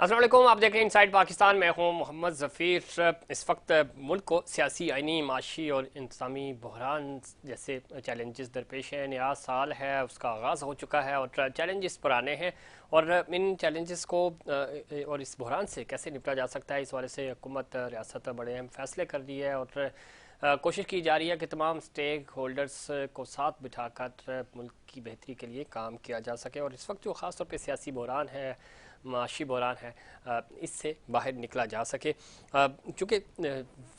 अस्सलाम वालेकुम, आप देख रहे हैं इनसाइड पाकिस्तान। मैं हूं मोहम्मद ज़फ़ीर। इस वक्त मुल्क को सियासी, आइनी, माशी और इंतज़ामी बहरान जैसे चैलेंजेस दरपेश हैं। नया साल है, उसका आगाज़ हो चुका है और चैलेंजेस पुराने हैं। और इन चैलेंजेस को और इस बहरान से कैसे निपटा जा सकता है, इस वाले से हुकूमत रियासत बड़े अहम फैसले कर रही है और कोशिश की जा रही है कि तमाम स्टेक होल्डर्स को साथ बिठाकर मुल्क की बेहतरी के लिए काम किया जा सके। और इस वक्त जो ख़ास तौर पे सियासी बहरान है, माशी बहरान है, इससे बाहर निकला जा सके। चूँकि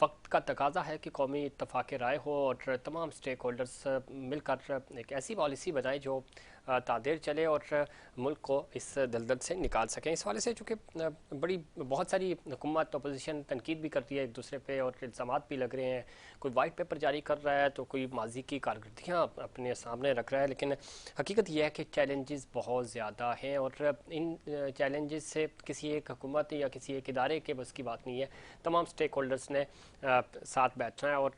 वक्त का तकाजा है कि कौमी इत्तफाक राय हो और तमाम स्टेक होल्डर्स मिलकर एक ऐसी पॉलिसी बनाए जो तादेर चले और मुल्क को इस दलदल से निकाल सकें। इस वाले से चूँकि बड़ी बहुत सारी हुकूमत अपोजिशन तनकीद भी करती है एक दूसरे पे और इल्ज़ाम भी लग रहे हैं। कोई वाइट पेपर जारी कर रहा है तो कोई माजी की कारकर्दगियाँ अपने सामने रख रहा है, लेकिन हकीकत यह है कि चैलेंजेस बहुत ज़्यादा हैं और इन चैलेंजेस से किसी एक हुकूमत या किसी एक इदारे के बस की बात नहीं है। तमाम स्टेक होल्डर्स ने साथ बैठना है और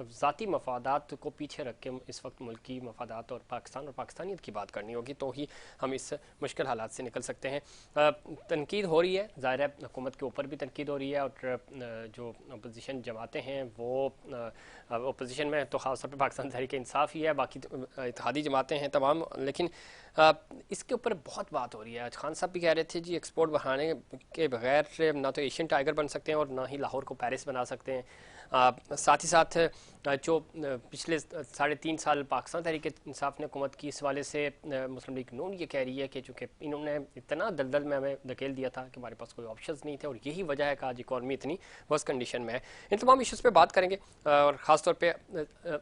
ज़ाती मफादात को पीछे रख के इस वक्त मुल्की मफादात और पाकिस्तान और पाकिस्तानियत की बात करनी होगी, तो ही हम इस मुश्किल हालात से निकल सकते हैं। तनकीद हो रही है, ज़ाहिर है हुकूमत के ऊपर भी तनकीद हो रही है और जो अपोजिशन जमातें हैं वो अपोजिशन में तो ख़ास तौर पर पाकिस्तान तहरीक इंसाफ ही है, बाकी इत्तेहादी जमातें हैं तमाम। लेकिन इसके ऊपर बहुत बात हो रही है। आज खान साहब भी कह रहे थे जी, एक्सपोर्ट बढ़ाने के बगैर ना तो एशियन टाइगर बन सकते हैं और ना ही लाहौर को पेरिस बना सकते हैं। साथ ही साथ जो पिछले 3.5 साल पाकिस्तान तहरीक इंसाफ ने हुकूमत की, इस वाले से मुस्लिम लीग नून ये कह रही है कि चूँकि इन्होंने इतना दलदल में हमें धकेल दिया था कि हमारे पास कोई ऑप्शंस नहीं थे और यही वजह है कि आज इकॉनमी इतनी वर्स्ट कंडीशन में है। इन तमाम इश्यूज़ पे बात करेंगे और ख़ास तौर पे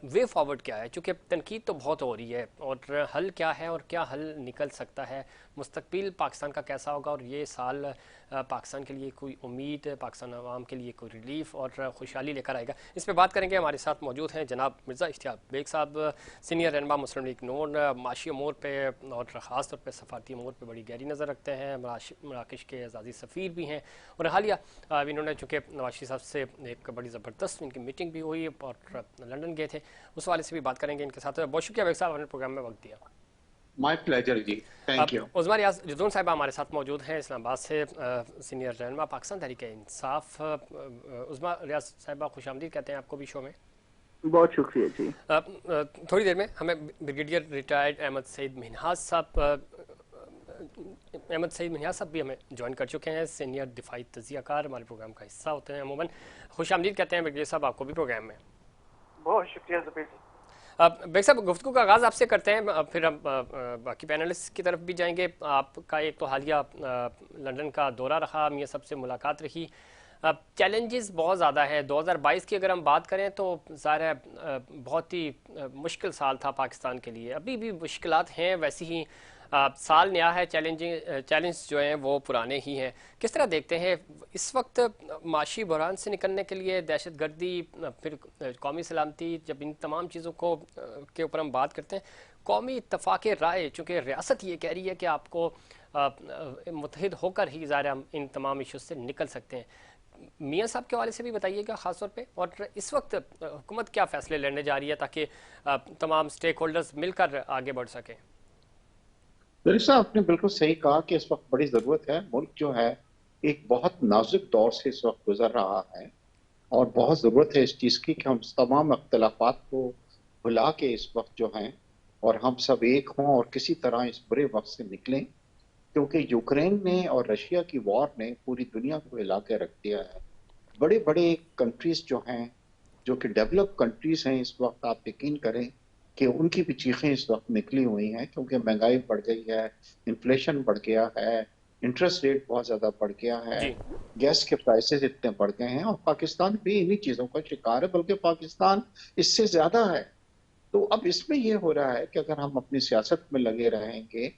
वे फॉरवर्ड क्या है, चूँकि तनकीद तो बहुत हो रही है और हल क्या है और क्या हल निकल सकता है, मुस्तकबिल पाकिस्तान का कैसा होगा और ये साल पाकिस्तान के लिए कोई उम्मीद, पाकिस्तान अवाम के लिए कोई रिलीफ और खुशहाली लेकर आएगा। इस पर बात करेंगे। हमारे साथ मौजूद हैं जनाब मिर्ज़ा इश्तियाक बेग साहब, सीनियर रहनुमा मुस्लिम लीग नून, माशी अमूर पे और ख़ास तौर पर सफारती अमूर पे बड़ी गहरी नज़र रखते हैं। मराकश के एजाज़ी सफ़ीर भी हैं और हालिया इन्होंने चूँकि नवाज शरीफ साहब से एक बड़ी ज़बरदस्त इनकी मीटिंग भी हुई और लंदन गए थे, उस वाले से भी बात करेंगे इनके साथ। बहुत शुक्रिया बेग साहब, आपने प्रोग्राम में वक्त दिया। माय प्लेजर जी, थैंक अब यू। उज़मा रियाज जदून साहिबा हमारे साथ मौजूद हैं इस्लामाबाद से, सीनियर रहनुमा पाकिस्तान तहरीक इंसाफ। उज़मा रियाज साहिबा खुश आमदीद कहते हैं आपको भी शो में। बहुत शुक्रिया जी। थोड़ी देर में हमें ब्रिगेडियर रिटायर्ड अहमद सईद मिन्हाज साहब भी हमें ज्वाइन कर चुके हैं। सीनियर दिफाई तजियाकार हमारे प्रोग्राम का हिस्सा होते हैं अमूमन। खुश आमदीद कहते हैं ब्रिगेडियर साहब आपको भी प्रोग्राम में। बहुत शुक्रिया ज़फीर जी। बेग साहब, गुफ्तगू का आगाज़ आपसे करते हैं, फिर हम बाकी पैनलिस्ट की तरफ भी जाएंगे। आपका एक तो हालिया लंदन का दौरा रहा, मियां सबसे मुलाकात रही। चैलेंजेस बहुत ज़्यादा हैं। 2022 की अगर हम बात करें तो ज़ाहिर है बहुत ही मुश्किल साल था पाकिस्तान के लिए, अभी भी मुश्किलात हैं वैसी ही। साल नया है, चैलेंज जो हैं वो पुराने ही हैं। किस तरह देखते हैं इस वक्त माशी बहरान से निकलने के लिए, दहशत गर्दी, फिर कौमी सलामती, जब इन तमाम चीज़ों को के ऊपर हम बात करते हैं, कौमी इत्तफाक राय, चूँकि रियासत ये कह रही है कि आपको मुत्तहिद होकर ही ज़ाहिर हम इन तमाम इशूज़ से निकल सकते हैं। मियाँ साहब के हवाले से भी बताइएगा ख़ास तौर पे, और इस वक्त हुकूमत क्या फ़ैसले लेने जा रही है ताकि तमाम स्टेक होल्डर्स मिलकर आगे बढ़ सकें। दरअसल आपने बिल्कुल सही कहा कि इस वक्त बड़ी ज़रूरत है। मुल्क जो है एक बहुत नाजुक दौर से इस वक्त गुजर रहा है और बहुत ज़रूरत है इस चीज़ की कि हम तमाम अख्तलाफात को भुला के इस वक्त जो हैं और हम सब एक हों और किसी तरह इस बुरे वक्त से निकलें, क्योंकि यूक्रेन ने और रशिया की वॉर ने पूरी दुनिया को हिला के रख दिया है। बड़े बड़े कंट्रीज जो हैं, जो कि डेवलप कंट्रीज हैं, इस वक्त आप यकीन करें कि उनकी भी चीखें इस वक्त निकली हुई हैं, क्योंकि महंगाई बढ़ गई है, इन्फ्लेशन बढ़ गया है, इंटरेस्ट रेट बहुत ज़्यादा बढ़ गया है, जी। गैस के प्राइसेस इतने बढ़ गए हैं और पाकिस्तान भी इन्हीं चीज़ों का शिकार है, बल्कि पाकिस्तान इससे ज़्यादा है। तो अब इसमें ये हो रहा है कि अगर हम अपनी सियासत में लगे रहेंगे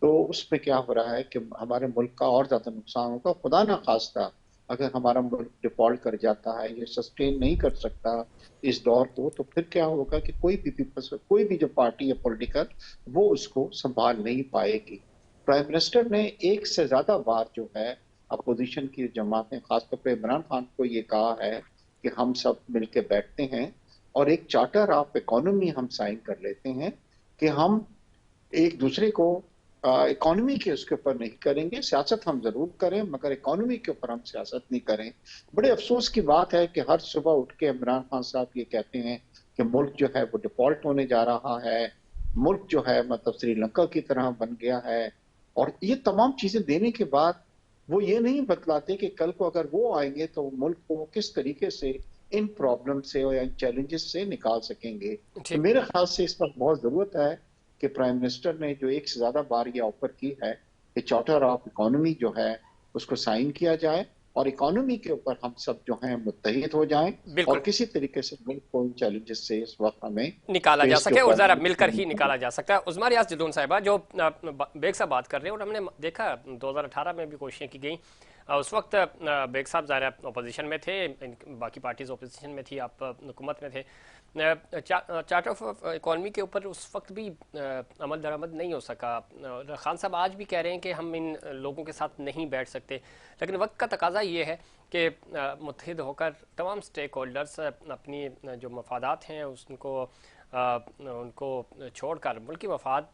तो उसमें क्या हो रहा है कि हमारे मुल्क का और ज़्यादा नुकसान होगा। खुदा ना खास्ता अगर हमारा मुल्क डिफॉल्ट कर जाता है, ये सस्टेन नहीं कर सकता इस दौर को, तो फिर क्या होगा कि कोई भी पीपल्स, कोई भी जो पार्टी है पॉलिटिकल, वो उसको संभाल नहीं पाएगी। प्राइम मिनिस्टर ने एक से ज्यादा बार जो है अपोजिशन की जमातें, खासतौर पर इमरान खान को ये कहा है कि हम सब मिलकर बैठते हैं और एक चार्टर ऑफ इकोनॉमी हम साइन कर लेते हैं कि हम एक दूसरे को इकोनॉमी के उसके ऊपर नहीं करेंगे। सियासत हम जरूर करें मगर इकोनॉमी के ऊपर हम सियासत नहीं करें। बड़े अफसोस की बात है कि हर सुबह उठ के इमरान खान साहब ये कहते हैं कि मुल्क जो है वो डिफॉल्ट होने जा रहा है, मुल्क जो है मतलब श्रीलंका की तरह बन गया है। और ये तमाम चीजें देने के बाद वो ये नहीं बतलाते कि कल को अगर वो आएंगे तो मुल्क को किस तरीके से इन प्रॉब्लम से और इन चैलेंजेस से निकाल सकेंगे। तो ठीक। मेरे ख्याल से इस वक्त बहुत जरूरत है कि प्राइम मिनिस्टर ने जो एक से ज्यादा बार ये ऑफर की है कि चार्टर ऑफ इकोनॉमी जो है उसको साइन किया जाए और इकोनॉमी के ऊपर हम सब जो हैं मुत्तहिद हो जाएं और बिल्कुल किसी तरीके से मुल्क को इन चैलेंजेस से इस वक्त हमें निकाला जा फेस के सके और ऊपर ज़रा मिलकर ही निकाला जा सकता है। उज़मा रियाज जदून साहिबा जो बेग साहब बात कर रहे हैं, और हमने देखा 2018 में भी कोशिशें की गई। उस वक्त बेग साहब ज़ाहिर अपोजिशन में थे, बाकी पार्टीज अपोजिशन में थी, आप हुकूमत में थे। चार्टर ऑफ इकॉनमी के ऊपर उस वक्त भी अमल दरामद नहीं हो सका। और खान साहब आज भी कह रहे हैं कि हम इन लोगों के साथ नहीं बैठ सकते, लेकिन वक्त का तकाजा ये है कि मुत्तहिद होकर तमाम स्टेक होल्डर्स अपनी जो मफादात हैं उनको छोड़कर मुल्की मफाद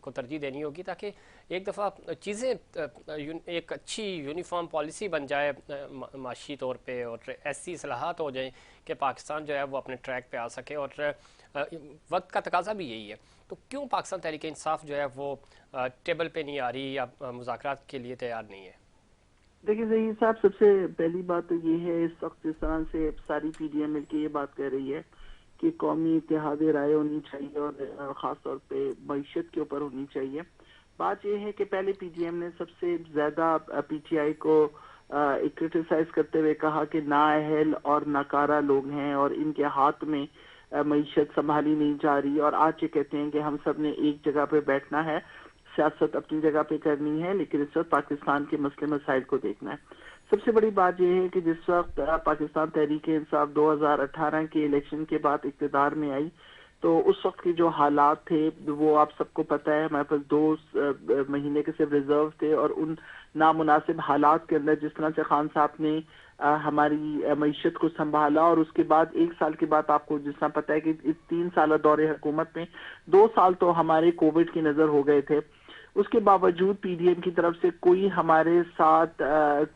को तरजीह देनी होगी, ताकि एक दफ़ा चीज़ें एक अच्छी यूनिफॉर्म पॉलिसी बन जाए माशी तौर पे, और ऐसी इस्लाहात हो जाए कि पाकिस्तान जो है वो अपने ट्रैक पे आ सके। और वक्त का तकाजा भी यही है। तो क्यों पाकिस्तान तहरीक इंसाफ जो है वो टेबल पे नहीं आ रही या मुज़ाकरात के लिए तैयार नहीं है? देखिए ज़हीर साहब, सबसे पहली बात तो ये है, इस वक्त जिस तरह से सारी पीडीएम मिलकर ये बात कह रही है कि कौमी इत्तेहाद राय होनी चाहिए और ख़ास तौर पे मईशत के ऊपर होनी चाहिए। बात यह है कि पहले पीडीएम ने सबसे ज़्यादा पीटीआई को क्रिटिसाइज करते हुए कहा कि नाअहल और नाकारा लोग हैं और इनके हाथ में मईशत संभाली नहीं जा रही, और आज ये कहते हैं कि हम सब ने एक जगह पे बैठना है, सियासत अपनी जगह पे करनी है, लेकिन इस वक्त पाकिस्तान के मसले मसाइल को देखना है। सबसे बड़ी बात यह है कि जिस वक्त पाकिस्तान तहरीक इंसाफ 2018 के इलेक्शन के बाद इक़्तिदार में आई, तो उस वक्त के जो हालात थे वो आप सबको पता है। हमारे पास 2 महीने के सिर्फ रिजर्व थे, और उन नामुनासिब हालात के अंदर जिस तरह से खान साहब ने हमारी मईशत को संभाला, और उसके बाद 1 साल के बाद आपको जिस तरह पता है कि इस 3 साल दौरे हुकूमत में 2 साल तो हमारे कोविड की नजर हो गए थे। उसके बावजूद पीडीएम की तरफ से कोई हमारे साथ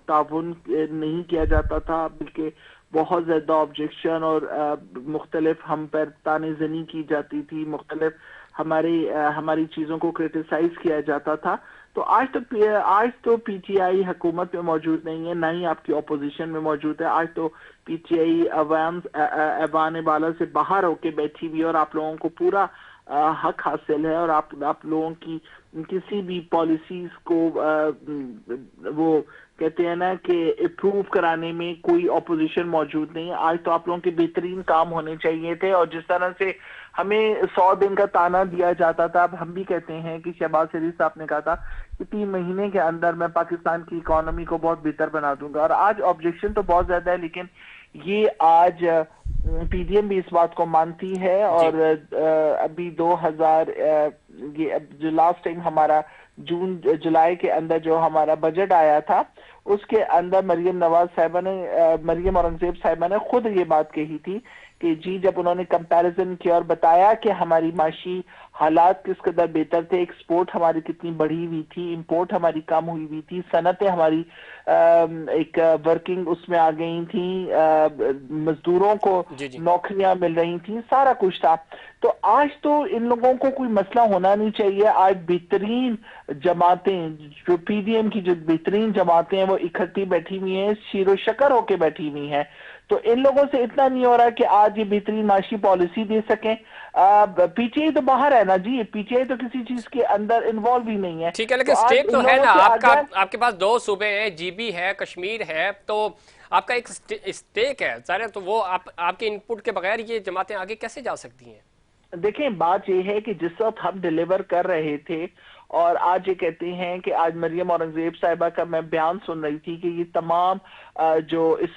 ताउन नहीं किया जाता था, बल्कि बहुत ज्यादा ऑब्जेक्शन और मुख्तलिफ हम पर तानेजनी की जाती थी, मुख्तलिफ हमारी चीजों को क्रिटिसाइज किया जाता था। तो आज तो पीटीआई हुकूमत में मौजूद नहीं है, ना ही आपकी अपोजिशन में मौजूद है। आज तो पीटीआई अवान बाला से बाहर होके बैठी हुई है, और आप लोगों को पूरा हक हासिल है, और आप लोगों की किसी भी पॉलिसीज को वो कहते हैं ना कि अप्रूव कराने में कोई ऑपोजिशन मौजूद नहीं है। आज तो आप लोगों के बेहतरीन काम होने चाहिए थे, और जिस तरह से हमें 100 दिन का ताना दिया जाता था, अब हम भी कहते हैं कि शहबाज शरीफ साहब ने कहा था कि 3 महीने के अंदर मैं पाकिस्तान की इकोनॉमी को बहुत बेहतर बना दूंगा, और आज ऑब्जेक्शन तो बहुत ज्यादा है, लेकिन ये आज पीडीएम भी इस बात को मानती है। और अभी 2000 जो लास्ट टाइम हमारा जून जुलाई के अंदर जो हमारा बजट आया था, उसके अंदर मरियम औरंगजेब साहिबा ने खुद ये बात कही थी कि जी, जब उन्होंने कंपैरिजन किया और बताया कि हमारी माशी हालात किस कदर बेहतर थे, एक्सपोर्ट हमारी कितनी बढ़ी हुई थी, इंपोर्ट हमारी कम हुई हुई थी, सनतें हमारी एक वर्किंग उसमें आ गई थी, मजदूरों को नौकरियां मिल रही थी, सारा कुछ था। तो आज तो इन लोगों को कोई मसला होना नहीं चाहिए। आज बेहतरीन जमातें, जो पीडीएम की जो बेहतरीन जमातें हैं, वो इकट्ठी बैठी हुई हैं, शीरो शकर होके बैठी हुई हैं। तो इन लोगों से इतना नहीं हो रहा कि आज ये बेहतरीन माशी पॉलिसी दे सकें। पीटीआई तो बाहर है ना जी, पीटीआई तो किसी चीज के अंदर इन्वॉल्व ही नहीं है। ठीक है, लेकिन स्टेक तो है ना आपके पास 2 सूबे हैं, जीबी है, कश्मीर है, तो आपका एक स्टेक है सारे, तो वो आपके इनपुट के बगैर ये जमातें आगे कैसे जा सकती हैं? देखें, बात यह है कि जिस वक्त हम डिलीवर कर रहे थे, और आज ये कहते हैं कि आज मरियम औरंगजेब साहिबा का मैं बयान सुन रही थी कि ये तमाम जो इस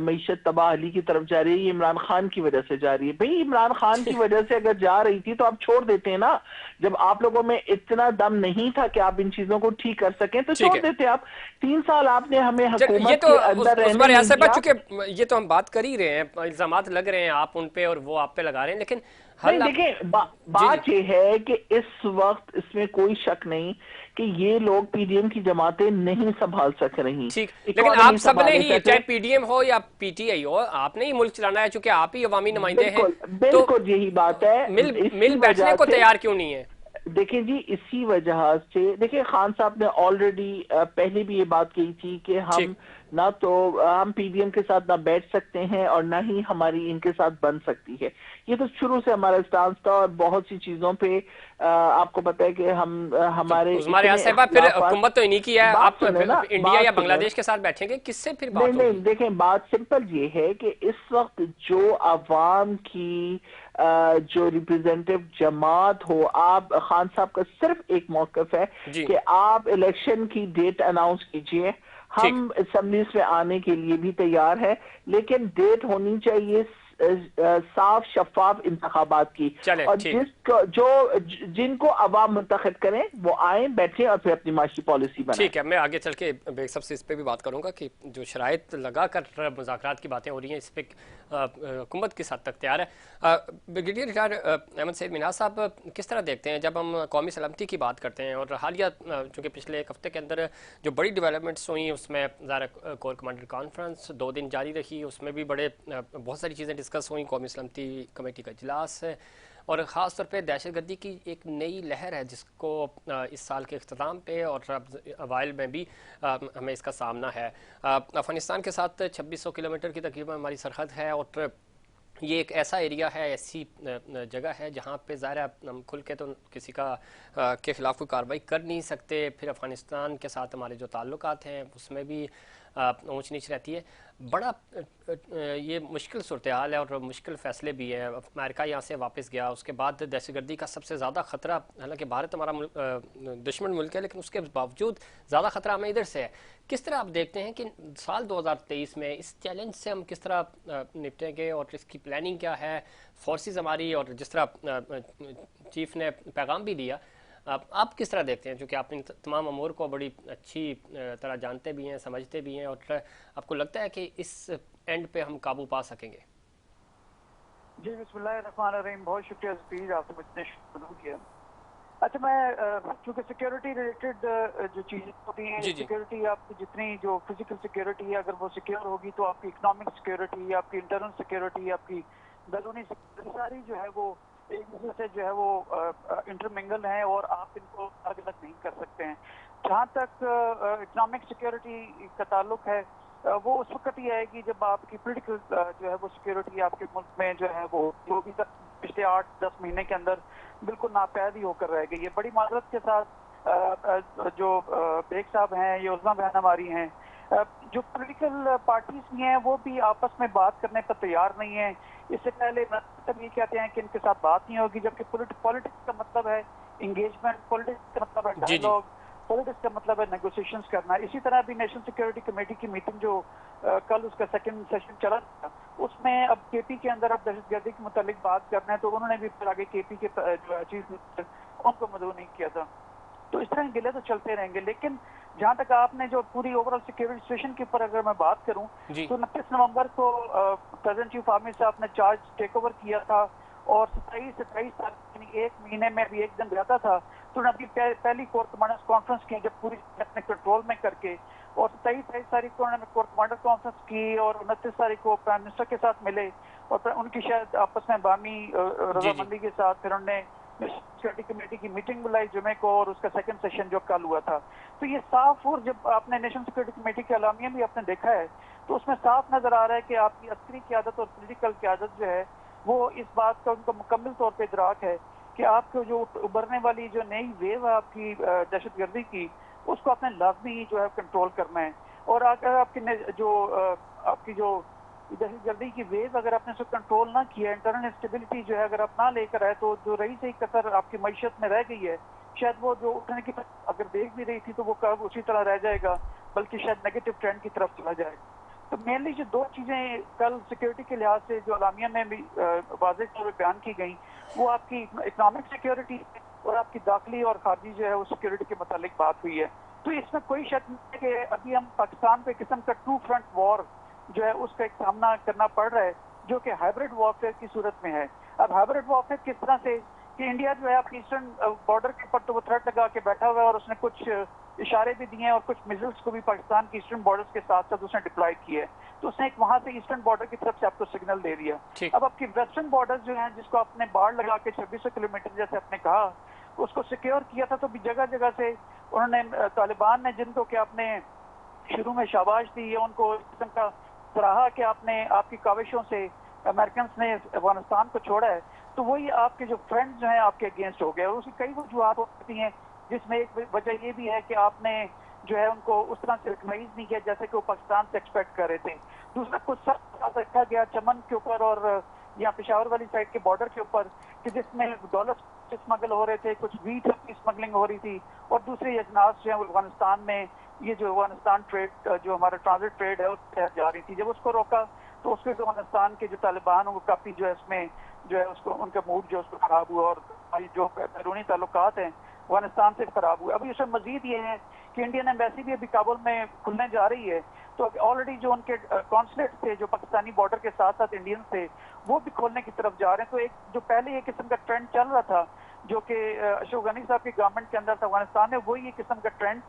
मईशत तबाहली की तरफ जा रही है, ये इमरान खान की वजह से जा रही है। भाई, इमरान खान की वजह से अगर जा रही थी तो आप छोड़ देते हैं ना। जब आप लोगों में इतना दम नहीं था कि आप इन चीजों को ठीक कर सकें, तो छोड़ देते आप। 3 साल आपने हमें हुकूमत के अंदर रहने नहीं दिया। चूंकि ये तो हम बात कर ही रहे हैं, इल्जामात लग रहे हैं आप उन पे और वो आप पे लगा रहे हैं, लेकिन देखिए बात यह है कि इस वक्त इसमें कोई शक नहीं कि ये लोग पीडीएम की जमातें नहीं संभाल सक रही। ठीक, लेकिन आप सबने ही, चाहे पीडीएम हो या पीटीआई हो, आपने ही मुल्क चलाना है, चूंकि आप ही अवामी नुमाइंदे हैं। बिल्कुल तो बिल्कुल यही बात है। मिल बैठने को तैयार क्यों नहीं है? देखिए जी, इसी वजह से देखिए खान साहब ने ऑलरेडी पहले भी ये बात कही थी कि हम ना तो हम पीडीएम के साथ ना बैठ सकते हैं और ना ही हमारी इनके साथ बन सकती है। ये तो शुरू से हमारा स्टांस था और बहुत सी चीजों पे आपको पता है कि हम हमारे साहिबा फिर हुकूमत तो इन्हीं की है, आप इंडिया या बांग्लादेश के साथ बैठेंगे, किससे फिर बात होगी? नहीं, देखें बात सिंपल ये है कि इस वक्त जो अवाम की जो रिप्रेजेंटेटिव जमात हो, आप खान साहब का सिर्फ एक मौकफ है कि आप इलेक्शन की डेट अनाउंस कीजिए, हम असेंबलीज में आने के लिए भी तैयार है, लेकिन डेट होनी चाहिए साफ शफाफ इंतखाबात की, और जिनको अवाम मुंतखब करें वो आए, बैठे और फिर अपनी माशी पॉलिसी बनाएं। ठीक है, मैं आगे चल के बेग साहब से इस पे भी बात करूंगा कि जो शराइत लगाकर मुज़ाकरात की बातें हो रही हैं, इस पे हुकूमत किस हद तक तैयार है। ब्रिगेडियर रिटायर अहमद सईद मिनाज साहब, किस तरह देखते हैं जब हम कौमी सलामती की बात करते हैं, और हालिया चूँकि पिछले एक हफ्ते के अंदर जो बड़ी डेवलपमेंट्स हुई उसमें ज़ाहिर कोर कमांडर कॉन्फ्रेंस 2 दिन जारी रही, उसमें भी बहुत सारी चीज़ें डिस्कस हुई, कौमी सलामती कमेटी का इजलास है, और ख़ास तौर पे दहशतगर्दी की एक नई लहर है जिसको इस साल के अख्ताम पे और अवाइल में भी हमें इसका सामना है। अफ़गानिस्तान के साथ 2600 किलोमीटर की तकरीबन हमारी सरहद है, और ये एक ऐसा एरिया है, ऐसी जगह है जहाँ पे ज़ाहिर हम खुल के तो किसी के ख़िलाफ़ कोई कार्रवाई कर नहीं सकते। फिर अफ़गानिस्तान के साथ हमारे जो ताल्लुकात हैं उसमें भी ऊंच नीच रहती है। बड़ा ये मुश्किल सूरत हाल है और मुश्किल फ़ैसले भी हैं। अमेरिका यहाँ से वापस गया, उसके बाद दहशतगर्दी का सबसे ज़्यादा ख़तरा, हालांकि भारत हमारा दुश्मन मुल्क है, लेकिन उसके बावजूद ज़्यादा ख़तरा हमें इधर से है। किस तरह आप देखते हैं कि साल 2023 में इस चैलेंज से हम किस तरह निपटेंगे, और इसकी प्लानिंग क्या है? फोर्सेस हमारी, और जिस तरह चीफ ने पैगाम भी दिया, आप किस तरह देखते हैं, क्योंकि आप इन तमाम अमूर को बड़ी अच्छी तरह जानते भी हैं, समझते भी हैं, और आपको लगता है कि इस एंड पे हम काबू पा सकेंगे? जी बिस्मिल्लाहिर्रहमानिर्रहीम, बहुत शुक्रिया जफीर, आपने मुझे शुरू किया। अच्छा, मैं चूँकि सिक्योरिटी रिलेटेड जो चीज़ें होती हैं, सिक्योरिटी आपकी जितनी जो फिजिकल सिक्योरिटी है, अगर वो सिक्योर होगी तो आपकी इकोनॉमिक सिक्योरिटी, आपकी इंटरनल सिक्योरिटी, आपकी बैरूनी सिक्योरिटी, सारी जो है वो एक दूसरे से जो है वो इंटरमिंगल हैं और आप इनको अलग अलग नहीं कर सकते हैं। जहाँ तक इकोनॉमिक सिक्योरिटी का ताल्लुक है, वो उस वक्त ही आएगी जब आपकी पोलिटिकल जो है वो सिक्योरिटी आपके मुल्क में जो है वो भी तक पिछले 8-10 महीने के अंदर बिल्कुल नापैदी होकर रह गई है। बड़ी माजरत के साथ जो बेग साहब हैं, ये उज़्मा बहन हमारी हैं, जो पॉलिटिकल पार्टीज भी हैं वो भी आपस में बात करने पर तैयार नहीं है। इससे पहले मतलब ये कहते हैं कि इनके साथ बात नहीं होगी, जबकि पॉलिटिक्स का मतलब है इंगेजमेंट, पॉलिटिक्स का मतलब है डायलॉग, पॉलिटिक्स का मतलब है नेगोशिएशंस करना। इसी तरह भी नेशनल सिक्योरिटी कमेटी की मीटिंग जो कल उसका सेकंड सेशन चला था, उसमें अब केपी के अंदर अब दहशतगर्दी के मुतालिक बात करना है, तो उन्होंने भी फिर आगे केपी के जो चीफ मिनिस्टर उनको मदऊ नहीं किया था। तो इस तरह गिले तो चलते रहेंगे। लेकिन जहां तक आपने जो पूरी ओवरऑल सिक्योरिटी सिचुएशन के ऊपर अगर मैं बात करूं, तो 29 नवंबर को प्रेसिडेंट चीफ आर्मी साहब ने चार्ज टेक ओवर किया था, और 27-28 तारीख यानी एक महीने में अभी एक दिन रहता था, तो उन्होंने अभी पहली कोर कमांडर्स कॉन्फ्रेंस की जब पूरी अपने कंट्रोल में करके, और 27-28 तारीख को उन्होंने कोर कमांडर कॉन्फ्रेंस की, और 29 तारीख को प्राइम मिनिस्टर के साथ मिले, और उनकी शायद आपस में बामी रजामंदी के साथ फिर उन्होंने सिक्योरिटी कमेटी की मीटिंग बुलाई जुमे को, और उसका सेकंड सेशन जो कल हुआ था। तो ये साफ, और जब आपने नेशनल सिक्योरिटी कमेटी के अलामिया भी आपने देखा है, तो उसमें साफ नजर आ रहा है कि आपकी अस्करी क़यादत और पॉलिटिकल क़यादत जो है वो इस बात का उनको मुकम्मल तौर पर इदराक है कि आपको जो उभरने वाली जो नई वेव है आपकी दहशतगर्दी की, उसको आपने लाजमी जो है कंट्रोल करना है। और अगर आपकी जो दहशतगर्दी की वेव अगर आपने उसको कंट्रोल ना किया, इंटरनल स्टेबिलिटी जो है अगर आप ना लेकर आए, तो जो रही सही कसर आपकी मईशत में रह गई है, शायद वो जो उठने की अगर देख भी रही थी तो वो कब उसी तरह रह जाएगा, बल्कि शायद नेगेटिव ट्रेंड की तरफ चला जाएगा। तो मेनली जो दो चीजें कल सिक्योरिटी के लिहाज से जो अलामिया में भी वाज़ेह तौर पर बयान की गई, वो आपकी इकोनॉमिक सिक्योरिटी और आपकी दाखिली और खारजी जो है वो सिक्योरिटी के मुतालिक बात हुई है। तो इसमें कोई शक नहीं है कि अभी हम पाकिस्तान पे किस्म का 2 फ्रंट वॉर जो है उसका एक सामना करना पड़ रहा है, जो कि हाइब्रिड वॉरफेयर की सूरत में है। अब हाइब्रिड वॉरफेयर किस तरह से, कि इंडिया जो है अपनी ईस्टर्न बॉर्डर के ऊपर तो वो थ्रेट लगा के बैठा हुआ है और उसने कुछ इशारे भी दिए हैं और कुछ मिसाइल्स को भी पाकिस्तान की ईस्टर्न बॉर्डर्स के साथ साथ उसने डिप्लॉय किए है। तो उसने एक वहां से ईस्टर्न बॉर्डर की तरफ से आपको सिग्नल दे दिया। अब आपकी वेस्टर्न बॉर्डर जो है जिसको आपने बाढ़ लगा के 2600 किलोमीटर जैसे आपने कहा उसको सिक्योर किया था, तो भी जगह जगह से उन्होंने तालिबान ने जिनको कि आपने शुरू में शाबाश दी है उनको इस किस्म का सराहा कि आपने आपकी काविशों से अमेरिकन ने अफगानिस्तान को छोड़ा है, तो वही आपके जो फ्रेंड्स जो हैं आपके अगेंस्ट हो गए और उसकी कई वजूहत होती हैं, जिसमें एक वजह ये भी है कि आपने जो है उनको उस तरह से रिकग्नाइज नहीं किया जैसे कि वो पाकिस्तान से एक्सपेक्ट कर रहे थे। दूसरा कुछ सब रखा गया चमन के ऊपर और यहाँ पेशावर वाली साइड के बॉर्डर के ऊपर कि जिसमें डॉलर स्मगल हो रहे थे, कुछ वीट की स्मगलिंग हो रही थी और दूसरे अजनास जो है अफगानिस्तान में ये जो अफगानिस्तान ट्रेड जो हमारा ट्रांजिट ट्रेड है उस जा रही थी। जब उसको रोका तो उसके अफगानिस्तान के जो तालिबान वो काफी जो है इसमें जो है उसको उनका मूड जो उसको खराब हुआ और जो बैरूनी ताल्लुकात हैं अफगानिस्तान से खराब हुए। अभी उसमें मजीद ये है कि इंडियन एम्बेसी भी अभी काबुल में खुलने जा रही है, तो ऑलरेडी जो उनके कॉन्सुलेट थे जो पाकिस्तानी बॉर्डर के साथ साथ इंडियन थे वो भी खोलने की तरफ जा रहे हैं। तो एक जो पहले एक किस्म का ट्रेंड चल रहा था जो कि अशरफ गनी साहब की गवर्नमेंट के अंदर था अफगानिस्तान में, वही एक किस्म का ट्रेंड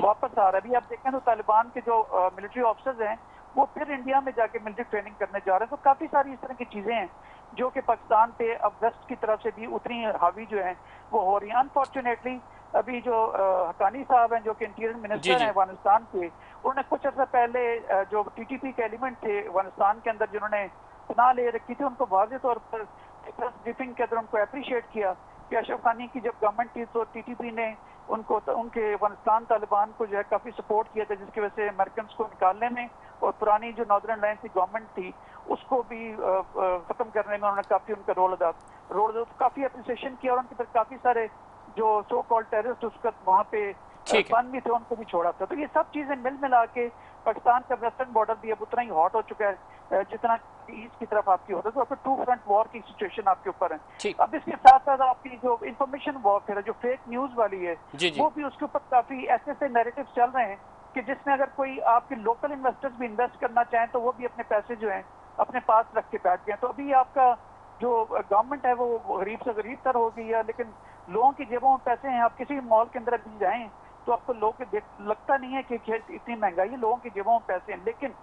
वापस आ रहा है। अभी आप देखें तो तालिबान के जो मिलिट्री ऑफिसर्स हैं वो फिर इंडिया में जाके मिलिट्री ट्रेनिंग करने जा रहे हैं। तो काफी सारी इस तरह की चीजें हैं जो कि पाकिस्तान पे अब वेस्ट की तरफ से भी उतनी हावी जो है वो हो रही है। अनफॉर्चुनेटली अभी जो हकानी साहब हैं जो कि इंटीरियर मिनिस्टर हैं अफगानिस्तान के, उन्होंने कुछ अर्सा पहले जो टीटीपी के एलिमेंट थे अफगानिस्तान के अंदर जिन्होंने पनाह ले रखी थी उनको वाज़ेह तौर पर प्रेस ब्रीफिंग के अंदर उनको अप्रिशिएट किया कि अशरफ गानी की जब गवर्नमेंट थी तो टीटीपी ने उनको उनके अफगानिस्तान तालिबान को जो है काफी सपोर्ट किया था, जिसकी वजह से अमेरिकन को निकालने में और पुरानी जो नॉर्दर्न अलायंस की गवर्नमेंट थी उसको भी खत्म करने में उन्होंने काफी उनका रोल काफी अप्रिसिएशन किया और उनके पास काफी सारे जो सो कॉल्ड टेररिस्ट उसका वहाँ पे फन भी थे उनको भी छोड़ा था। तो ये सब चीजें मिल मिला के पाकिस्तान का वेस्टर्न बॉर्डर भी अब उतना ही हॉट हो चुका है जितना ईस्ट की तरफ आपकी होता है। तो आपको टू फ्रंट वॉर की सिचुएशन आपके ऊपर है। अब इसके साथ साथ आपकी जो इंफॉर्मेशन वॉरफेयर है जो फेक न्यूज वाली है वो भी उसके ऊपर काफी ऐसे ऐसे नैरेटिव चल रहे हैं कि जिसमें अगर कोई आपके लोकल इन्वेस्टर्स भी इन्वेस्ट करना चाहें तो वो भी अपने पैसे जो है अपने पास रख के बैठ गए। तो अभी आपका जो गवर्नमेंट है वो गरीब से गरीब तर हो गई है, लेकिन लोगों की जेबों में पैसे हैं। आप किसी भी मॉल के अंदर अभी जाएं तो आपको लोग लगता नहीं है कि इतनी महंगाई है, लोगों की जेबों में पैसे हैं, लेकिन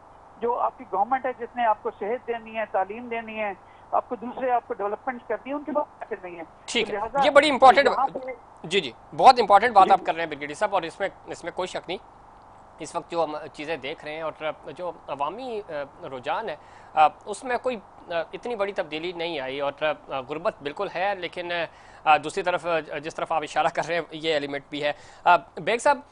जो आपकी गवर्नमेंट है जिसने आपको सेहत देनी है, तालीम देनी है, आपको दूसरे आपको डेवलपमेंट करनी है, उनके पास पैसे नहीं है। ठीक है, ये बड़ी इंपॉर्टेंट जी बहुत इंपॉर्टेंट बात आप कर रहे हैं ब्रिगेडियर साहब, और इसमें कोई शक नहीं इस वक्त जो हम चीज़ें देख रहे हैं और जो अवामी रुझान है उसमें कोई इतनी बड़ी तब्दीली नहीं आई और गुर्बत बिल्कुल है, लेकिन दूसरी तरफ जिस तरफ आप इशारा कर रहे हैं ये एलिमेंट भी है। बेग साहब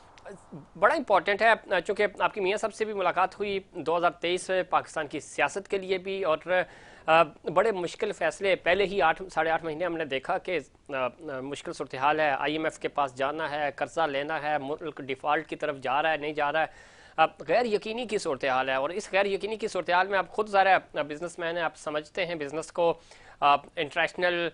बड़ा इंपॉर्टेंट है चूँकि आपकी मियाँ साहब से भी मुलाकात हुई 2023 में पाकिस्तान की सियासत के लिए भी, और बड़े मुश्किल फ़ैसले पहले ही 8-8.5 महीने हमने देखा कि मुश्किल सूरत हाल है, IMF के पास जाना है, कर्जा लेना है, मुल्क डिफ़ॉल्ट की तरफ जा रहा है नहीं जा रहा है, गैर यकीनी की सूरत हाल है। और इस गैर यकीनी की सूरत हाल में आप खुद ज़रा बिजनेसमैन हैं, आप समझते हैं बिज़नेस को, इंटरनेशनल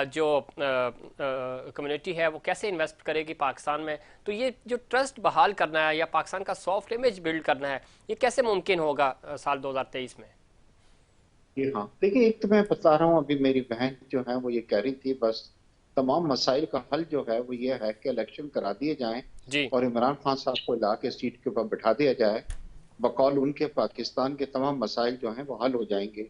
जो कम्युनिटी है वो कैसे इन्वेस्ट करेगी पाकिस्तान में। तो ये जो ट्रस्ट बहाल करना है या पाकिस्तान का सॉफ्ट इमेज बिल्ड करना है ये कैसे मुमकिन होगा साल 2023 में? जी हाँ, देखिए एक तो मैं बता रहा हूँ, अभी मेरी बहन जो है वो ये कह रही थी बस तमाम मसाइल का हल जो है वो ये है कि इलेक्शन करा दिए जाएं और इमरान खान साहब को ला के सीट के ऊपर बिठा दिया जाए, बकौल उनके पाकिस्तान के तमाम मसाइल जो हैं वो हल हो जाएंगे।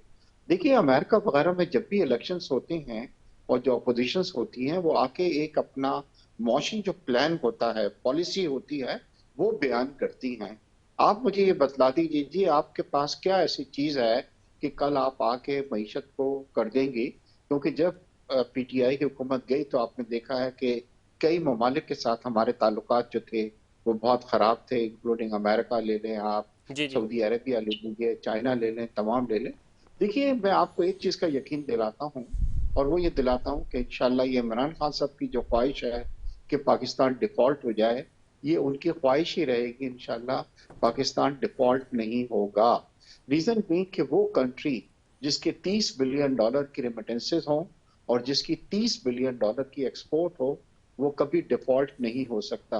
देखिए अमेरिका वगैरह में जब भी इलेक्शंस होते हैं और जो अपोजिशंस होती हैं वो आके एक अपना मौशी जो प्लान होता है, पॉलिसी होती है, वो बयान करती हैं। आप मुझे ये बतला दीजिए जी आपके पास क्या ऐसी चीज है कि कल आप आके मईशत को कर देंगी, क्योंकि जब PTI की हुकूमत गई तो आपने देखा है कि कई ममालिक के साथ हमारे ताल्लुकात जो थे वो बहुत खराब थे, इंक्लूडिंग अमेरिका ले लें आप, सऊदी अरेबिया ले लीजिए, चाइना ले लें, तमाम ले लें। देखिए मैं आपको एक चीज का यकीन दिलाता हूँ और वो ये दिलाता हूँ कि इंशाल्लाह ये इमरान खान साहब की जो ख्वाहिश है कि पाकिस्तान डिफॉल्ट हो जाए, ये उनकी ख्वाहिश ही रहेगी। इंशाल्लाह पाकिस्तान डिफॉल्ट नहीं होगा। रीजन बीइंग कि वो कंट्री जिसके $30 बिलियन की रेमिटेंसेस हों और जिसकी $30 बिलियन की एक्सपोर्ट हो, वो कभी डिफॉल्ट नहीं हो सकता।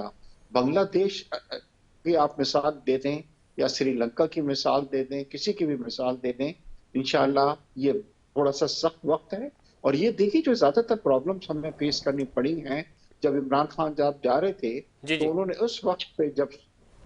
बांग्लादेश की आप मिसाल दे दें या श्रीलंका की मिसाल दे दें, किसी की भी मिसाल दे दें, इंशाल्लाह ये थोड़ा सा सख्त वक्त है और ये देखिए जो ज्यादातर प्रॉब्लम्स हमें फेस करनी पड़ी हैं, जब इमरान खान जब जा रहे थे जी तो जी उन्होंने उस वक्त पे जब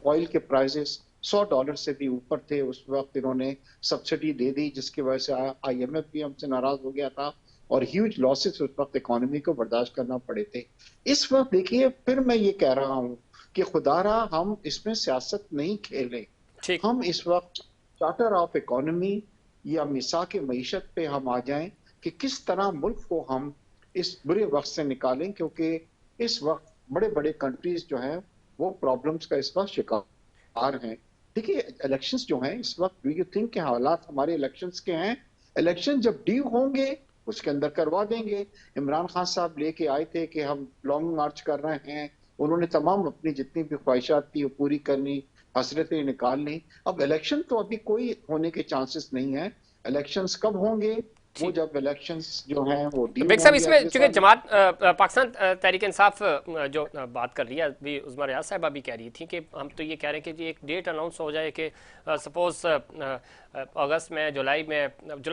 ऑयल के प्राइसेस $100 से भी ऊपर थे, उस वक्त इन्होंने सब्सिडी दे दी, जिसकी वजह से IMF भी हमसे नाराज हो गया था और ह्यूज लॉसेस उस वक्त इकोनॉमी को बर्दाश्त करना पड़े थे। इस वक्त देखिए फिर मैं ये कह रहा हूँ कि खुदारा हम इसमें सियासत नहीं खेलें। ठीक। हम इस वक्त चार्टर ऑफ इकोनॉमी या मिसाक मईशत पे हम आ जाएं कि किस तरह मुल्क को हम इस बुरे वक्त से निकालें, क्योंकि इस वक्त बड़े बड़े कंट्रीज जो हैं वो प्रॉब्लम्स का इस वक्त शिकार हैं। देखिए इलेक्शंस जो हैं इस वक्त, डू यू थिंक के हालात हमारे इलेक्शंस के हैं? इलेक्शन जब ड्यू होंगे उसके अंदर करवा देंगे। इमरान खान साहब लेके आए थे कि हम लॉन्ग मार्च कर रहे हैं, उन्होंने तमाम अपनी जितनी भी ख्वाहिशात थी वो पूरी करनी, हसरतें निकालनी। अब इलेक्शन तो अभी कोई होने के चांसेस नहीं है। इलेक्शंस कब होंगे? वो ठीक। जब इलेक्शंस जो हैं वो तो ड्यू बेग साहब होंगे इसमें अगले चूंकि साल। जमात पाकिस्तान तहरीक इंसाफ जो बात कर रही है, अभी उस्मा रियाज साहबा भी कह रही थी कि हम तो ये कह रहे हैं कि जी एक डेट अनाउंस हो जाए कि सपोज अगस्त में, जुलाई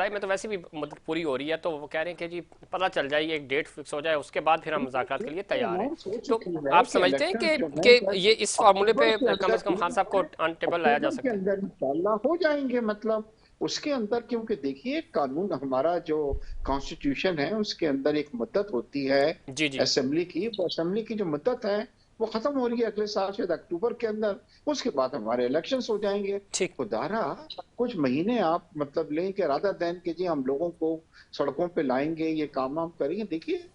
में तो वैसे भी मुद्दत पूरी हो रही है, तो वो कह रहे हैं कि जी पता चल जाए, एक डेट फिक्स हो जाए, उसके बाद फिर हम मुज़ाकरात के लिए तैयार हैं। अनाउंस हो तो चुकी है आप कि समझते हैं इलेक्शन जो कि है ये इस फार्मूले अक्टूबर पे के कम अंदर से कम खान साहब को ऑन टेबल लाया जा अक्टूबर के सकता है? अंदर इंशाल्लाह हो जाएंगे। मतलब उसके अंदर, क्योंकि देखिए कानून हमारा जो कॉन्स्टिट्यूशन है उसके अंदर एक मुद्दत होती है जी जी। असेंबली की। वो असेंबली की जो मुद्दत है वो खत्म हो रही है अगले साल शायद अक्टूबर के अंदर। उसके बाद हमारे इलेक्शंस हो जाएंगे। ठीक। खुदारा कुछ महीने आप मतलब लें कि राधा दैन के जी हम लोगों को सड़कों पे लाएंगे, ये काम हम करेंगे। देखिए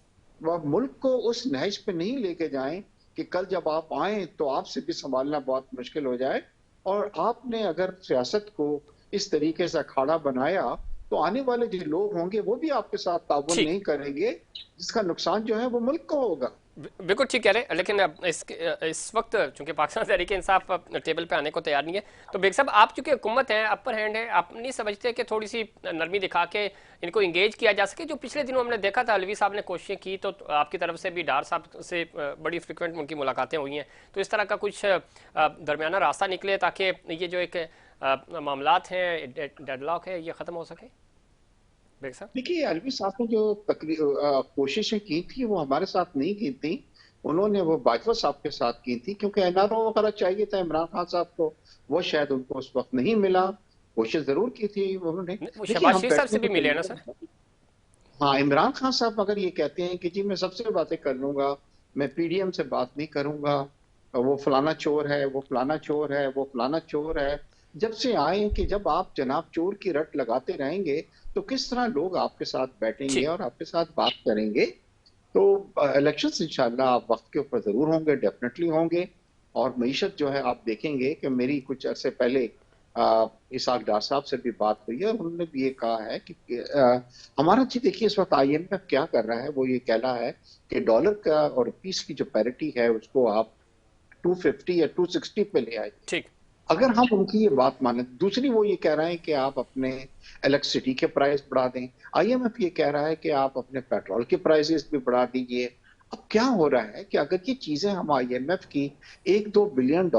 वह मुल्क को उस नहज पे नहीं लेके जाएं कि कल जब आप आए तो आपसे भी संभालना बहुत मुश्किल हो जाए। और आपने अगर सियासत को इस तरीके से अखाड़ा बनाया तो आने वाले जो लोग होंगे वो भी आपके साथ ताउन ठीक। नहीं करेंगे, जिसका नुकसान जो है वो मुल्क को होगा। बिल्कुल ठीक कह रहे हैं, लेकिन अब इस वक्त चूंकि पाकिस्तान तहरीक इंसाफ टेबल पे आने को तैयार नहीं है, तो बेग साहब आप चूंकि हुकूमत हैं, अपर हैंड है, आप नहीं समझते कि थोड़ी सी नरमी दिखा के इनको इंगेज किया जा सके? जो पिछले दिनों हमने देखा था, अलवी साहब ने कोशिशें की, तो आपकी तरफ से भी डार साहब से बड़ी फ्रिक्वेंट उनकी मुलाकातें हुई हैं, तो इस तरह का कुछ दरमियाना रास्ता निकले ताकि ये जो एक मामलात हैं, डेडलॉक है, ये ख़त्म हो सके? बेग साहब। देखिए अलवी साहब ने जो कोशिशें की थी वो हमारे साथ नहीं की थी, उन्होंने वो बाजवा साहब के साथ की थी, क्योंकि NRO वगैरह चाहिए था इमरान खान साहब को, वो शायद उनको उस वक्त नहीं मिला। कोशिश जरूर की थी उन्होंने। वो देखिए शहबाज हम शरीफ साहब से बैठने भी को मिले हैं ना तैयार सर? हैं। हाँ इमरान खान साहब अगर ये कहते हैं कि जी मैं सबसे बातें कर लूंगा, मैं PDM से बात नहीं करूंगा, वो फलाना चोर है, वो फलाना चोर है, वो फलाना चोर है, जब से आए कि जब आप जनाब चोर की रट लगाते रहेंगे तो किस तरह लोग आपके साथ बैठेंगे ठीक। और आपके साथ बात करेंगे? तो इलेक्शंस इंशाल्लाह आप वक्त के ऊपर जरूर होंगे, डेफिनेटली होंगे। और मईशत जो है आप देखेंगे कि मेरी कुछ अरसे पहले इसाक डार साहब से भी बात हुई है और उन्होंने भी ये कहा है कि हमारा जी देखिए इस वक्त IMF क्या कर रहा है, वो ये कह रहा है कि डॉलर का और रुपीस की जो पैरिटी है उसको आप 250 या 260 पे ले आए। ठीक। अगर हम उनकी ये बात माने, दूसरी वो ये कह रहे हैं कि आप अपने इलेक्ट्रिसिटी के प्राइस बढ़ा दें। IMF ये कह रहा है कि आप अपने पेट्रोल के प्राइसेस भी बढ़ा दीजिए। अब क्या हो रहा है कि अगर ये चीजें हम IMF की $1-2 बिलियन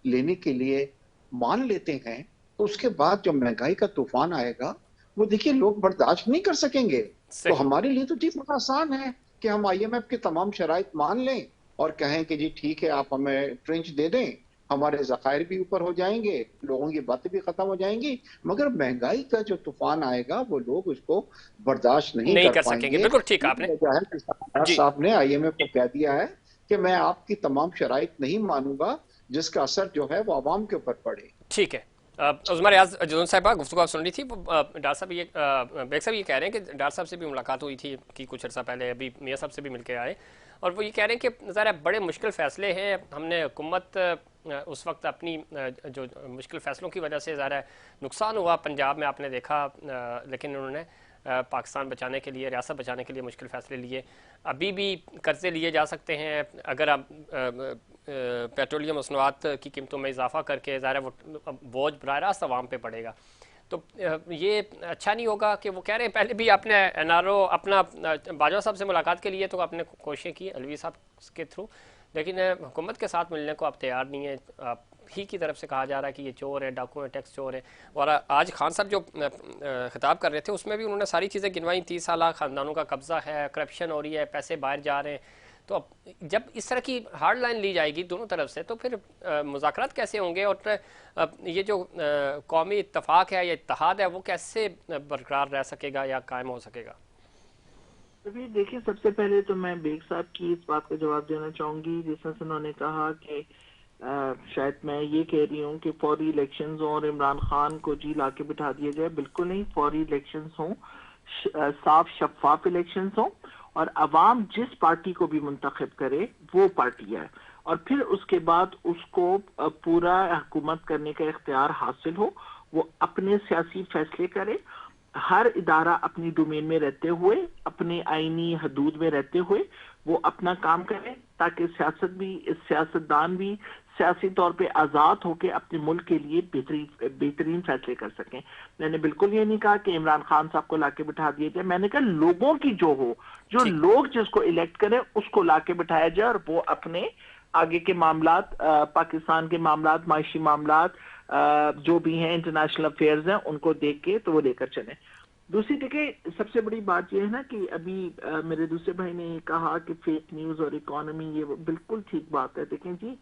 लेने के लिए मान लेते हैं तो उसके बाद जो महंगाई का तूफान आएगा वो देखिए लोग बर्दाश्त नहीं कर सकेंगे। तो सही। हमारे लिए तो जी बड़ा आसान है कि हम IMF की तमाम शराइत मान लें और कहें कि जी ठीक है आप हमें ट्रेंच दे दें, हमारे ज़खायर भी ऊपर हो जाएंगे, लोगों की बातें भी खत्म हो जाएंगी, मगर महंगाई का जो तूफान आएगा वो लोग उसको बर्दाश्त नहीं नहीं कर कर सकेंगे, पाएंगे। बिल्कुल ठीक यही आपने। वजह है कि सरदार जी। साहब ने IMF को कह दिया है कि मैं आपकी तमाम शराइत नहीं मानूंगा जिसका असर जो है वो आवाम के ऊपर पड़े। ठीक है। उस्मा रियाज जुनून साहिबा गुफ्तगू आप सुन रही थी, डॉक्टर साहब ये बेग साहब ये कह रहे हैं कि डॉक्टर साहब से भी मुलाकात हुई थी कि कुछ अर्सा पहले, अभी मियाँ साहब से भी मिलकर आए, और वो ये कह रहे हैं कि ज़रा बड़े मुश्किल फ़ैसले हैं, हमने हुकूमत उस वक्त अपनी जो मुश्किल फ़ैसलों की वजह से ज़रा नुकसान हुआ पंजाब में, आपने देखा, लेकिन उन्होंने पाकिस्तान बचाने के लिए, रियासत बचाने के लिए मुश्किल फ़ैसले लिए। अभी भी कर्ज़े लिए जा सकते हैं, अगर आप पेट्रोलियम मसनूआत की कीमतों में इजाफा करके ज़ाहिर वो बोझ बराह रास्त आवाम पे पड़ेगा। तो ये अच्छा नहीं होगा कि वो कह रहे हैं, पहले भी आपने NRO अपना बाजवा साहब से मुलाकात के लिए तो आपने कोशिशें की अलवी साहब के थ्रू, लेकिन हुकूमत के साथ मिलने को आप तैयार नहीं है, आप ही की तरफ से कहा जा रहा है कि ये चोर है, डाकू है, टैक्स चोर है। और आज खान साहब जो खिताब कर रहे थे उसमें भी उन्होंने सारी चीज़ें गिनवाई, 30 साल खानदानों का कब्जा है, करप्शन हो रही है, पैसे बाहर जा रहे हैं। तो अब जब इस तरह की हार्ड लाइन ली जाएगी दोनों तरफ से तो फिर मुज़ाकरात कैसे होंगे, और ये जो कौमी इत्तफाक है या इत्तेहाद है वो कैसे बरकरार रह सकेगा या कायम हो सकेगा? अभी देखिए, सबसे पहले तो मैं बेग साहब की इस बात का जवाब देना चाहूंगी जिसमें उन्होंने कहा कि शायद मैं ये कह रही हूँ कि फौरी इलेक्शंस हो और इमरान खान को जी ला के बिठा दिया जाए। बिल्कुल नहीं, फौरी इलेक्शंस हो, साफ शफाफ इलेक्शंस हो और अवाम जिस पार्टी को भी मुंतखब करे वो पार्टी है, और फिर उसके बाद उसको पूरा हुकूमत करने का इख्तियार हासिल हो, वो अपने सियासी फैसले करे, हर इदारा अपनी डोमेन में रहते हुए, अपने आईनी हदूद में रहते हुए वो अपना काम करे, ताकि सियासतदान भी सियासी तौर पे आजाद होकर अपने मुल्क के लिए बेहतरीन फैसले कर सकें। मैंने बिल्कुल ये नहीं कहा कि इमरान खान साहब को लाके बिठा दिया जाए, मैंने कहा लोगों की जो हो, जो लोग जिसको इलेक्ट करें उसको लाके बिठाया जाए और वो अपने आगे के मामलात, पाकिस्तान के मामलात, माशी मामलात जो भी हैं, इंटरनेशनल अफेयर्स हैं, उनको देख के तो वो लेकर चले। दूसरी देखिए, सबसे बड़ी बात यह है ना कि अभी मेरे दूसरे भाई ने कहा कि फेक न्यूज और इकोनॉमी, ये बिल्कुल ठीक बात है। देखें जी,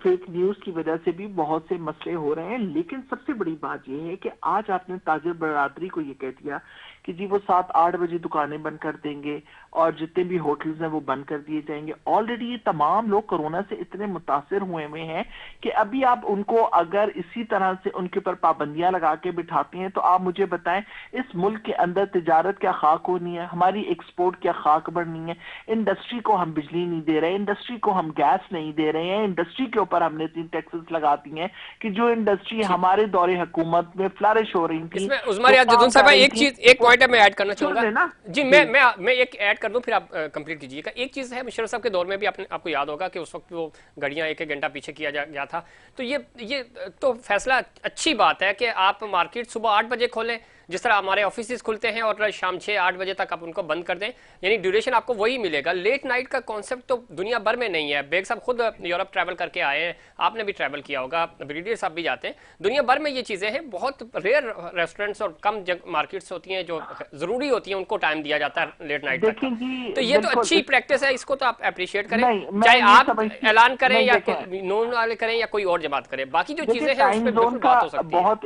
फेक न्यूज की वजह से भी बहुत से मसले हो रहे हैं, लेकिन सबसे बड़ी बात यह है कि आज आपने ताजिर बरादरी को ये कह दिया कि जी वो 7-8 बजे दुकानें बंद कर देंगे और जितने भी होटल्स हैं वो बंद कर दिए जाएंगे। ऑलरेडी ये तमाम लोग कोरोना से इतने मुतासिर हुए हैं कि अभी आप उनको अगर इसी तरह से उनके ऊपर पाबंदियां लगा के बिठाते हैं तो आप मुझे बताएं इस मुल्क के अंदर तिजारत क्या खाक होनी है, हमारी एक्सपोर्ट क्या खाक बढ़नी है। इंडस्ट्री को हम बिजली नहीं दे रहे, इंडस्ट्री को हम गैस नहीं दे रहे हैं, इंडस्ट्री के ऊपर हमने 3 टैक्सेस लगा दी हैं कि जो इंडस्ट्री हमारे दौरे हुकूमत में फ्लरिश हो रही थी। एक पॉइंट है मैं ऐड करना चाहूंगा जी, मैं एक ऐड कर दूं फिर आप कंप्लीट कीजिएगा। एक चीज है, मुशर्रफ साहब के दौर में भी आपको याद होगा कि उस वक्त वो घड़ियां 1-1 घंटा पीछे किया गया था। तो ये तो फैसला अच्छी बात है कि आप मार्केट सुबह 8 बजे खोलें, जिस तरह हमारे ऑफिस खुलते हैं, और शाम 6-8 बजे तक आप उनको बंद कर दें, यानी ड्यूरेशन आपको वही मिलेगा। लेट नाइट का कॉन्सेप्ट तो दुनिया भर में नहीं है। बेग साहब खुद यूरोप ट्रैवल करके आए हैं, आपने भी ट्रैवल किया होगा, ब्रिगेडियर साहब भी जाते हैं। दुनिया भर में ये चीज़ें हैं, बहुत रेयर रेस्टोरेंट्स और कम मार्केट्स होती हैं जो ज़रूरी होती हैं, उनको टाइम दिया जाता है लेट नाइट तक। तो ये तो अच्छी प्रैक्टिस है, इसको तो आप अप्रिशिएट करें, चाहे आप ऐलान करें या नॉन वाले करें या कोई और जमात करे। बाकी जो चीज़ें हैं उस पर बिल्कुल बात हो सकती है। बहुत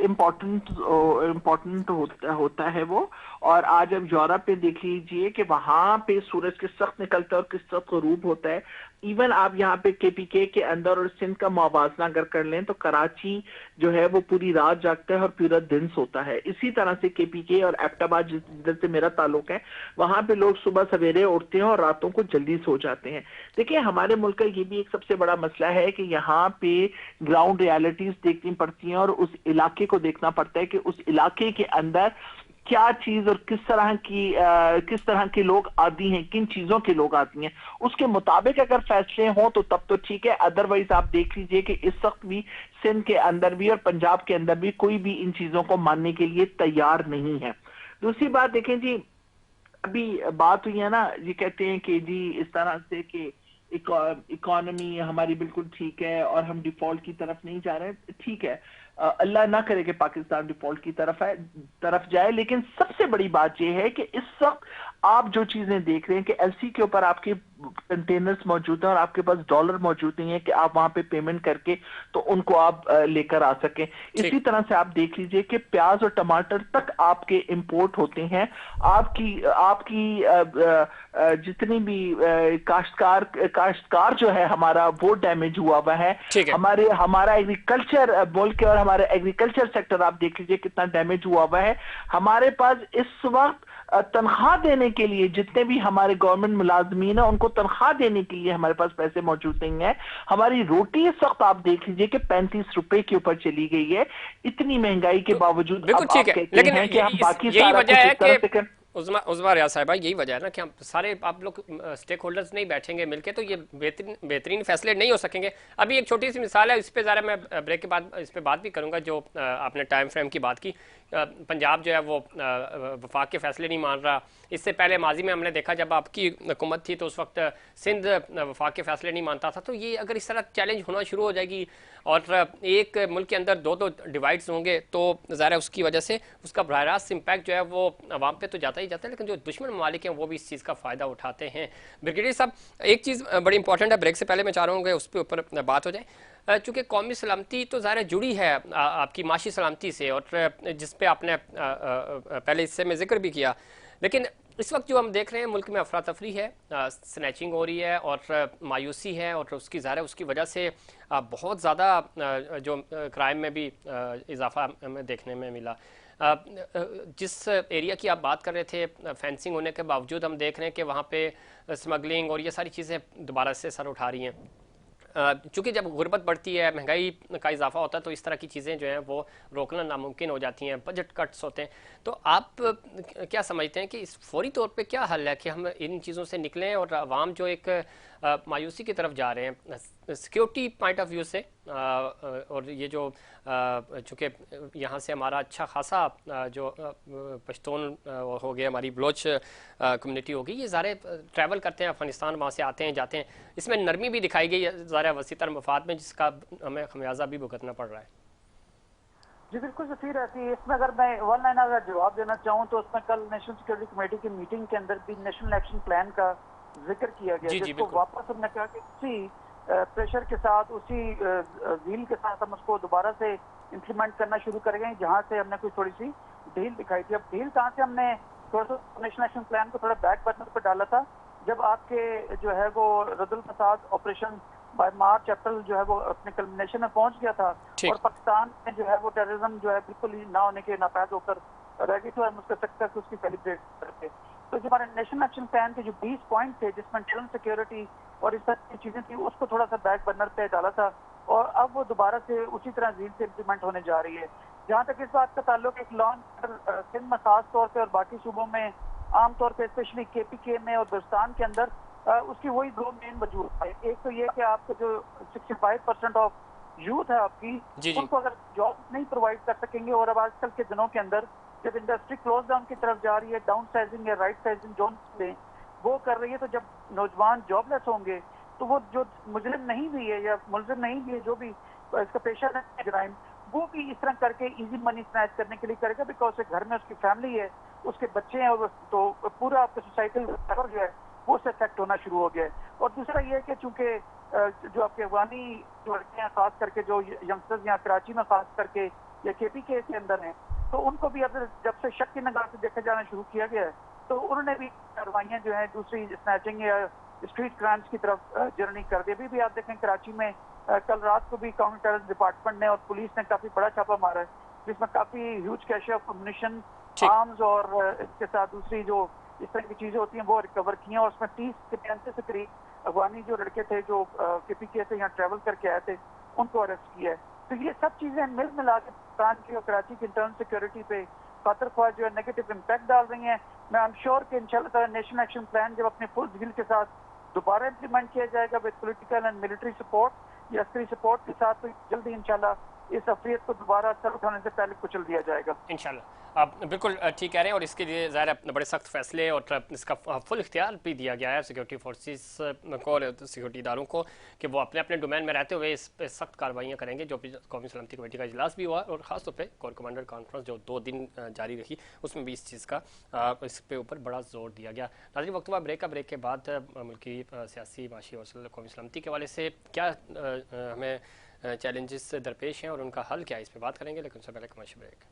इम्पोर्टेंट होता है वो। और आज अब यूरोप पे देख लीजिए कि वहां पे सूरज किस वक्त निकलता है और किस वक्त गरूब होता है। इवन आप यहाँ पे केपीके के अंदर और सिंध का मुवाजना अगर कर लें तो कराची जो है वो पूरी रात जागता है और पूरा दिन सोता है। इसी तरह से केपीके और एबटाबाद जिधर से मेरा ताल्लुक है, वहां पे लोग सुबह सवेरे उठते हैं और रातों को जल्दी सो जाते हैं। देखिए, हमारे मुल्क का ये भी एक सबसे बड़ा मसला है कि यहाँ पे ग्राउंड रियलिटीज देखनी पड़ती हैं और उस इलाके को देखना पड़ता है कि उस इलाके के अंदर क्या चीज और किस तरह के लोग आदी हैं, किन चीजों के लोग आती हैं, उसके मुताबिक अगर फैसले हों तो तब तो ठीक है। अदरवाइज आप देख लीजिए कि इस वक्त भी सिंध के अंदर भी और पंजाब के अंदर भी कोई भी इन चीजों को मानने के लिए तैयार नहीं है। दूसरी बात देखें जी, अभी बात हुई है ना, ये कहते हैं कि जी इस तरह से कि इकोनॉमी हमारी बिल्कुल ठीक है और हम डिफॉल्ट की तरफ नहीं जा रहे हैं। ठीक है, अल्लाह ना करे कि पाकिस्तान डिफॉल्ट की तरफ जाए, लेकिन सबसे बड़ी बात यह है कि इस वक्त आप जो चीजें देख रहे हैं कि एलसी के ऊपर आपके कंटेनर्स मौजूद हैं और आपके पास डॉलर मौजूद नहीं है कि आप वहां पे पेमेंट करके तो उनको आप लेकर आ सकें। इसी तरह से आप देख लीजिए कि प्याज और टमाटर तक आपके इंपोर्ट होते हैं। आपकी जितनी भी काश्तकार जो है हमारा, वो डैमेज हुआ है। हमारा एग्रीकल्चर मुल्क और हमारे एग्रीकल्चर सेक्टर आप देख लीजिए कितना डैमेज हुआ है। हमारे पास इस वक्त तनख्वाह देने के लिए जितने भी हमारे गवर्नमेंट मुलाजमीन है उनको तनख्वाह देने के लिए हमारे पास पैसे मौजूद नहीं है। हमारी रोटी इस वक्त आप देख लीजिए कि 35 रुपए के ऊपर चली गई है। इतनी महंगाई के बावजूद बिल्कुल ठीक है, लेकिन यही वजह है कि उज़मा रियाज साहिबा, यही वजह है ना कि हम सारे आप लोग स्टेक होल्डर्स नहीं बैठेंगे मिलके तो ये बेहतरीन फैसले नहीं हो सकेंगे। अभी एक छोटी सी मिसाल है, इस पे ज़रा मैं ब्रेक के बाद इस पे बात भी करूंगा। जो आपने टाइम फ्रेम की बात की, पंजाब जो है वो वफाक के फैसले नहीं मान रहा। इससे पहले माजी में हमने देखा जब आपकी हुकूमत थी तो उस वक्त सिंध वफाक के फैसले नहीं मानता था। तो ये अगर इस तरह चैलेंज होना शुरू हो जाएगी और एक मुल्क के अंदर दो डिवाइड्स होंगे तो ज़ाहिर उसकी वजह से उसका बराह रास्त इम्पैक्ट जो है वो आवाम पे तो जाता ही जाता है, लेकिन जो दुश्मन ममालिक हैं वो भी इस चीज़ का फ़ायदा उठाते हैं। ब्रिगेडियर साहब, एक चीज़ बड़ी इंपॉर्टेंट है, ब्रेक से पहले मैं चाह रहा हूँ कि उस पर ऊपर बात हो जाए। चूँकि कौमी सलामती तो ज़ाहिर जुड़ी है आपकी माशी सलामती से, और जिस पे आपने पहले हिस्से में जिक्र भी किया, लेकिन इस वक्त जो हम देख रहे हैं मुल्क में अफरा तफरी है, स्नैचिंग हो रही है और मायूसी है, और उसकी ज़ाहिर उसकी वजह से बहुत ज़्यादा जो क्राइम में भी इजाफा हमें देखने में मिला। जिस एरिया की आप बात कर रहे थे, फेंसिंग होने के बावजूद हम देख रहे हैं कि वहाँ पे स्मगलिंग और ये सारी चीज़ें दोबारा से सर उठा रही हैं। चूँकि जब गुर्बत बढ़ती है, महंगाई का इजाफा होता है, तो इस तरह की चीज़ें जो हैं वो रोकना नामुमकिन हो जाती हैं, बजट कट्स होते हैं। तो आप क्या समझते हैं कि इस फौरी तौर पे क्या हल है कि हम इन चीज़ों से निकलें और आवाम जो एक मायूसी की तरफ जा रहे हैं सिक्योरिटी पॉइंट ऑफ व्यू से, और ये जो चूँकि यहाँ से हमारा अच्छा खासा जो पश्तून हो गया, हमारी बलोच कम्युनिटी होगी, ये ज़ारे ट्रैवल करते हैं अफगानिस्तान, वहाँ से आते हैं जाते हैं, इसमें नरमी भी दिखाई गई है ज़ारा वसीतर मफाद में, जिसका हमें खमियाजा भी भुगतना पड़ रहा है। जी बिल्कुल सफीर ऐसी, इसमें अगर मैं वन लाइन अगर जवाब देना चाहूँ तो उसमें कल नेशनल सिक्योरिटी कमेटी की मीटिंग के अंदर भी नेशनल एक्शन प्लान का जिक्र किया गया, जिसको वापस हमने कहा कि उसी प्रेशर के साथ, उसी ज़ील के साथ हम उसको दोबारा से इम्प्लीमेंट करना शुरू करेंगे जहाँ से हमने कोई थोड़ी सी ढील दिखाई थी। अब ढील कहाँ से, हमने थोड़ा सा नेशनल एक्शन प्लान को थोड़ा बैक बर्नर पर डाला था जब आपके जो है वो रद्दुल फसाद ऑपरेशन बाय मार्च अप्रैल जो है वो अपने कल्मिनेशन में पहुंच गया था, और पाकिस्तान में जो है वो टेररिज्म जो है बिल्कुल ही ना होने के नापायद होकर रह गई थी, और हम उसका सक्सेस उसकी सेलिब्रेट करते। तो जो हमारे नेशनल एक्शन प्लान के जो 20 पॉइंट थे जिसमें इंटरनल सिक्योरिटी और इस तरह की चीजें थी, उसको थोड़ा सा बैक बर्नर पे डाला था, और अब वो दोबारा से उसी तरह झील से इम्प्लीमेंट होने जा रही है। जहाँ तक इस बात का ताल्लुक एक लॉन्च सिंध में खास तौर पर और बाकी सूबों में आमतौर पर स्पेशली KPK में और बलूचिस्तान के अंदर उसकी वही दो मेन वजूद है। एक तो ये कि आपको जो 65% ऑफ यूथ है आपकी, उनको अगर जॉब नहीं प्रोवाइड कर सकेंगे, और अब आजकल के दिनों के अंदर जब इंडस्ट्री क्लोज डाउन की तरफ जा रही है, डाउन साइजिंग या राइट साइजिंग जो वो कर रही है, तो जब नौजवान जॉबलेस होंगे तो वो जो मुजरिम नहीं भी है या मुलजिम नहीं भी है, जो भी इसका पेशा है जराइम, वो भी इस तरह करके इजी मनी स्नैच करने के लिए करेगा, बिकॉज घर में उसकी फैमिली है, उसके बच्चे हैं, और तो पूरा आपका सोसाइटल जो है वो से इफेक्ट होना शुरू हो गया है। और दूसरा ये है कि चूंकि जो आपके अफगानी जो लड़के हैं, खास करके जो यंगस्टर्स यहाँ कराची में खास करके या KPK के अंदर हैं, तो उनको भी अब जब से शक की निगाह से देखा जाना शुरू किया गया है, तो उन्होंने भी कार्रवाइयाँ जो है दूसरी स्नैचिंग या स्ट्रीट क्राइम्स की तरफ जर्नी कर दी। अभी भी आप देखें कराची में कल रात को भी काउंटर टेररिज्म डिपार्टमेंट ने और पुलिस ने काफी बड़ा छापा मारा है, जिसमें काफी ह्यूज कैश ऑफ अम्युनिशन, आर्म्स और इसके साथ दूसरी जो इस तरह की चीजें होती हैं वो रिकवर की हैं, और उसमें 30 से 35 से करीब अफगानी जो लड़के थे जो KPK से यहाँ ट्रैवल करके आए थे, उनको अरेस्ट किया है। तो ये सब चीजें मिल मिला के पाकिस्तान की और कराची की इंटरनल सिक्योरिटी पे खातर ख्वाह जो है नेगेटिव इम्पैक्ट डाल रही हैं। मैं आई एम श्योर कि इंशाल्लाह नेशनल एक्शन प्लान जब अपने फुल झील के साथ दोबारा इम्प्लीमेंट किया जाएगा with political and military support या अस्करी सपोर्ट के साथ, तो जल्दी इंशाल्लाह इस अफरियत को दोबारा सर उठाने से पहले कुचल दिया जाएगा इंशाल्लाह। आप बिल्कुल ठीक कह रहे हैं, और इसके लिए ज़ाहिर बड़े सख्त फैसले और इसका फुल इख्तियार भी दिया गया है सिक्योरिटी फोर्सेस को और सिक्योरिटी इदारों को कि वो अपने अपने डोमेन में रहते हुए इस पर सख्त कार्रवाइयाँ करेंगे। जो भी कौमी सलामती कमेटी का इजलास भी हुआ और ख़ासतौर पर कोर कमांडर कॉन्फ्रेंस जो 2 दिन जारी रही, उसमें भी इस चीज़ का इस पे ऊपर बड़ा जोर दिया गया। नाज़रीन, वक्त हुआ ब्रेक का। ब्रेक के बाद मुल्की सियासी, माशी और कौमी सलामती के हवाले से क्या हमें चैलेंजेस दरपेश हैं और उनका हल क्या है, इस पर बात करेंगे, लेकिन उससे पहले कमर्शियल ब्रेक।